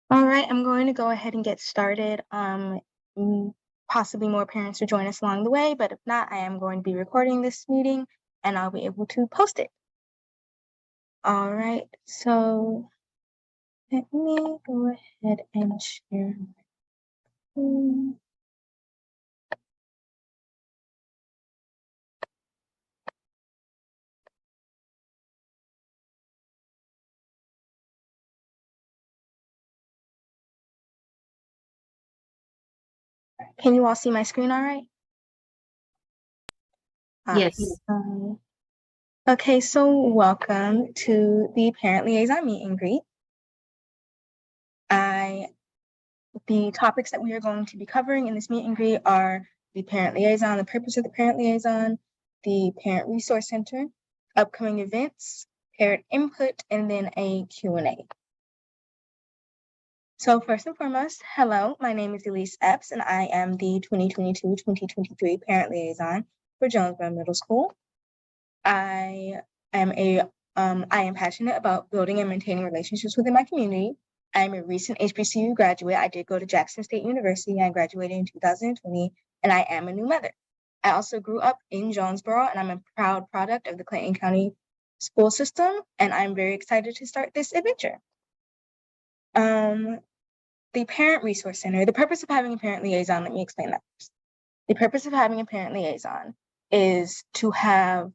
All right, I'm going to go ahead and get started. Mm, Possibly more parents will join us along the way, but if not, I am going to be recording this meeting and I'll be able to post it. All right, so let me go ahead and share my screen. Can you all see my screen all right? Yes. Awesome. Okay, so welcome to the Parent Liaison Meet and Greet. The topics that we are going to be covering in this meet and greet are the Parent Liaison, the purpose of the Parent Liaison, the Parent Resource Center, upcoming events, parent input, and then a Q&A. So first and foremost, hello, my name is Elise Epps, and I am the 2022-2023 Parent Liaison for Jonesboro Middle School. I am passionate about building and maintaining relationships within my community. I'm a recent HBCU graduate. I did go to Jackson State University. I graduated in 2020, and I am a new mother. I also grew up in Jonesboro, and I'm a proud product of the Clayton County school system, and I'm very excited to start this adventure. The Parent Resource Center, the purpose of having a parent liaison, let me explain that first. The purpose of having a parent liaison is to have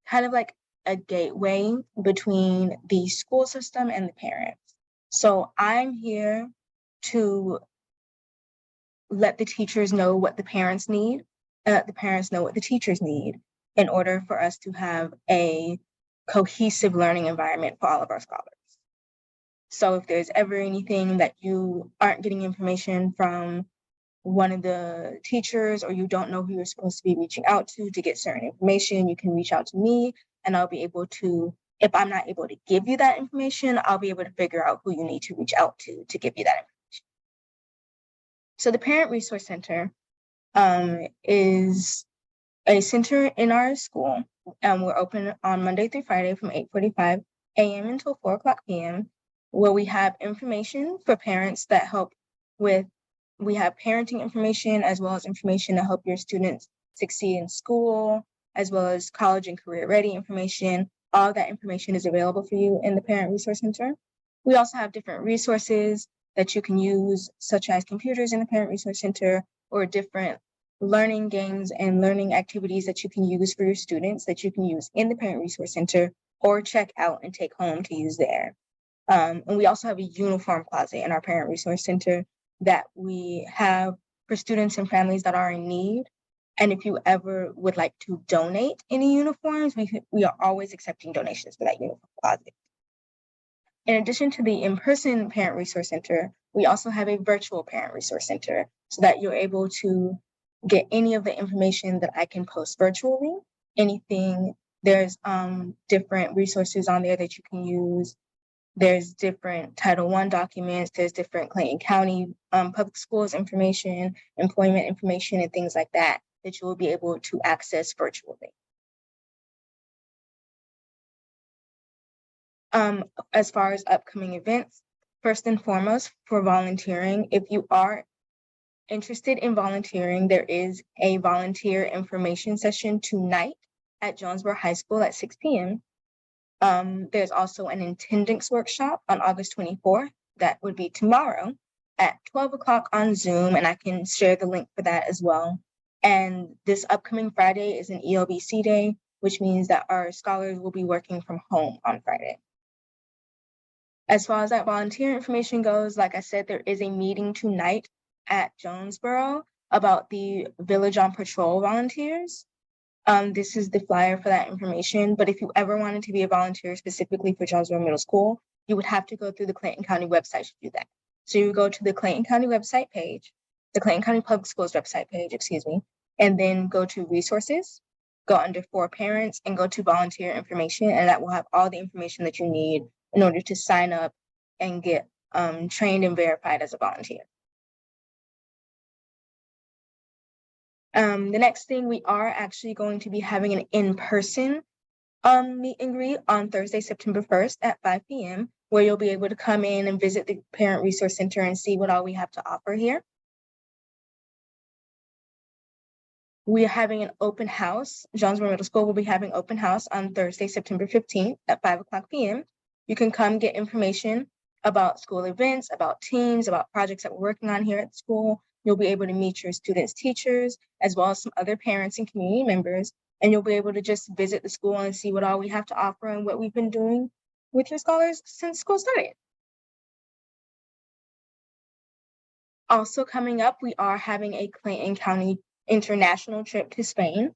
kind of like a gateway between the school system and the parents. So I'm here to let the teachers know what the parents need, the parents know what the teachers need in order for us to have a cohesive learning environment for all of our scholars. So if there's ever anything that you aren't getting information from one of the teachers, or you don't know who you're supposed to be reaching out to get certain information, you can reach out to me and I'll be able to, if I'm not able to give you that information, I'll be able to figure out who you need to reach out to give you that information. So the Parent Resource Center is a center in our school. We're open on Monday through Friday from 8:45 a.m. until 4 o'clock p.m., where we have information for parents that help with, we have parenting information as well as information to help your students succeed in school, as well as college and career ready information. All of that information is available for you in the Parent Resource Center. We also have different resources that you can use, such as computers in the Parent Resource Center, or different learning games and learning activities that you can use for your students that you can use in the Parent Resource Center or check out and take home to use there. And we also have a uniform closet in our Parent Resource Center that we have for students and families that are in need. And if you ever would like to donate any uniforms, we are always accepting donations for that uniform closet. In addition to the in-person Parent Resource Center, we also have a virtual Parent Resource Center so that you're able to get any of the information that I can post virtually. Anything, there's different resources on there that you can use. There's different Title I documents, there's different Clayton County public schools information, employment information, and things like that you will be able to access virtually. As far as upcoming events, first and foremost, for volunteering, if you are interested in volunteering, there is a volunteer information session tonight at Jonesboro High School at 6 p.m. There's also an attendance workshop on August 24th. That would be tomorrow at 12 o'clock on Zoom, and I can share the link for that as well. And this upcoming Friday is an ELBC day, which means that our scholars will be working from home on Friday. As far as that volunteer information goes, like I said, there is a meeting tonight at Jonesboro about the Village on Patrol volunteers. This is the flyer for that information, but if you ever wanted to be a volunteer specifically for Jonesboro Middle School, you would have to go through the Clayton County website to do that. So you go to the Clayton County website page, the Clayton County Public Schools website page, and then go to resources, go under for parents, and go to volunteer information, and that will have all the information that you need in order to sign up and get trained and verified as a volunteer. The next thing, we are actually going to be having an in-person meet and greet on Thursday, September 1st at 5 p.m. where you'll be able to come in and visit the Parent Resource Center and see what all we have to offer here. We are having an open house. Jonesboro Middle School will be having open house on Thursday, September 15th at 5:00 p.m. You can come get information about school events, about teams, about projects that we're working on here at the school. You'll be able to meet your students' teachers, as well as some other parents and community members, and you'll be able to just visit the school and see what all we have to offer and what we've been doing with your scholars since school started. Also coming up, we are having a Clayton County international trip to Spain.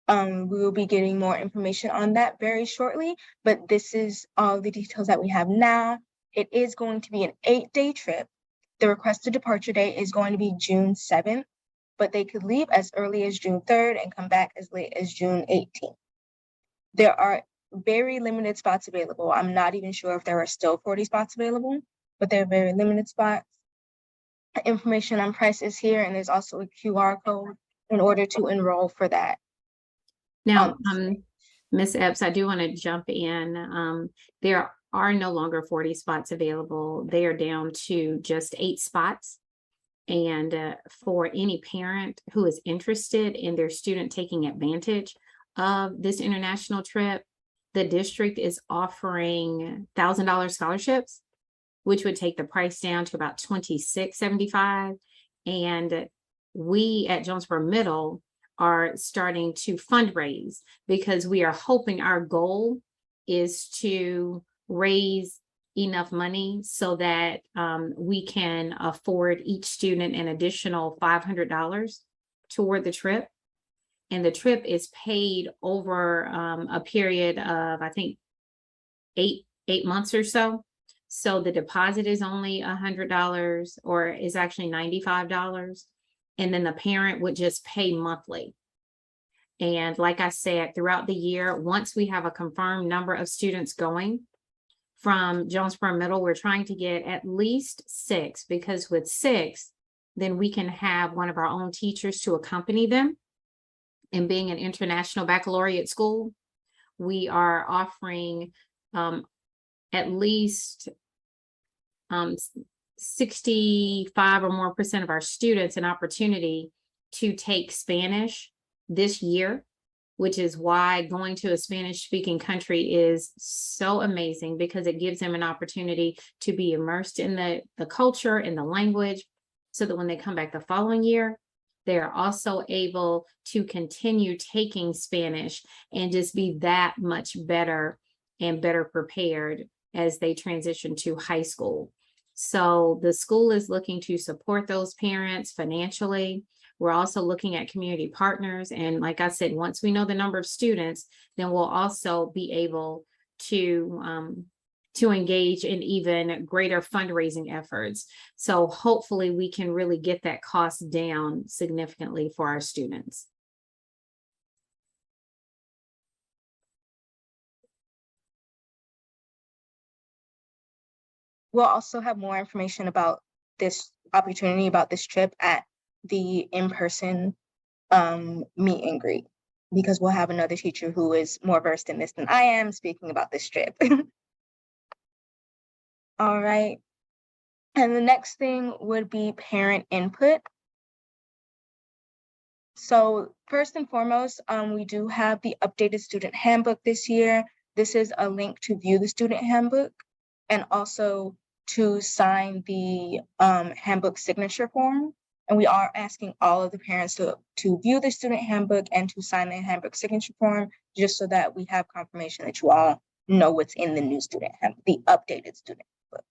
We will be getting more information on that very shortly, but this is all the details that we have now. It is going to be an 8-day trip. The requested departure date is going to be June 7th, but they could leave as early as June 3rd and come back as late as June 18th. There are very limited spots available. I'm not even sure if there are still 40 spots available, but they're very limited spots. Information on price is here, and there's also a QR code in order to enroll for that. Now, Ms. Epps, I do want to jump in. There are no longer 40 spots available. They are down to just 8 spots. And for any parent who is interested in their student taking advantage of this international trip, the district is offering $1,000 scholarships, which would take the price down to about $26.75. And we at Jonesboro Middle are starting to fundraise because we are hoping, our goal is to raise enough money so that we can afford each student an additional $500 toward the trip. And the trip is paid over a period of, I think, eight months or so. So the deposit is only $100, or is actually $95. And then the parent would just pay monthly. And like I said, throughout the year, once we have a confirmed number of students going from Jonesboro Middle, we're trying to get at least 6, because with 6, then we can have one of our own teachers to accompany them. And being an international baccalaureate school, we are offering at least 65 or more % of our students an opportunity to take Spanish this year, which is why going to a Spanish speaking country is so amazing, because it gives them an opportunity to be immersed in the culture and the language, so that when they come back the following year, they are also able to continue taking Spanish and just be that much better and better prepared as they transition to high school. So the school is looking to support those parents financially. We're also looking at community partners. And like I said, once we know the number of students, then we'll also be able to engage in even greater fundraising efforts. So hopefully we can really get that cost down significantly for our students. We'll also have more information about this opportunity, about this trip, at the in-person meet and greet, because we'll have another teacher who is more versed in this than I am speaking about this trip. All right. And the next thing would be parent input. So first and foremost, we do have the updated student handbook this year. This is a link to view the student handbook, and also to sign the handbook signature form. And we are asking all of the parents to view the student handbook and to sign the handbook signature form, just so that we have confirmation that you all know what's in the new student handbook, the updated student handbook.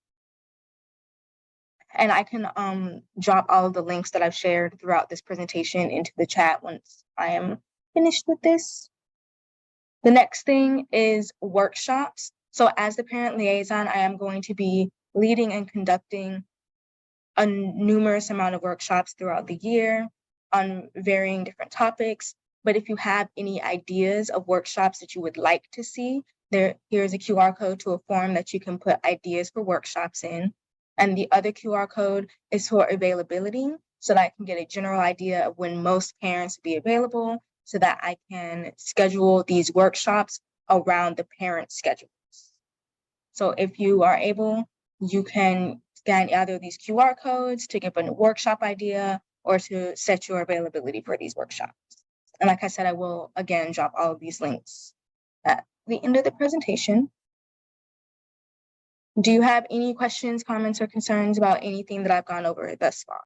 And I can drop all of the links that I've shared throughout this presentation into the chat once I am finished with this. The next thing is workshops. So as the parent liaison, I am going to be leading and conducting a numerous amount of workshops throughout the year on varying different topics. But if you have any ideas of workshops that you would like to see, here's a QR code to a form that you can put ideas for workshops in. And the other QR code is for availability, so that I can get a general idea of when most parents will be available, so that I can schedule these workshops around the parent schedules. So if you are able, you can scan either of these QR codes to give a workshop idea or to set your availability for these workshops. And like I said, I will again drop all of these links at the end of the presentation. Do you have any questions, comments, or concerns about anything that I've gone over thus far?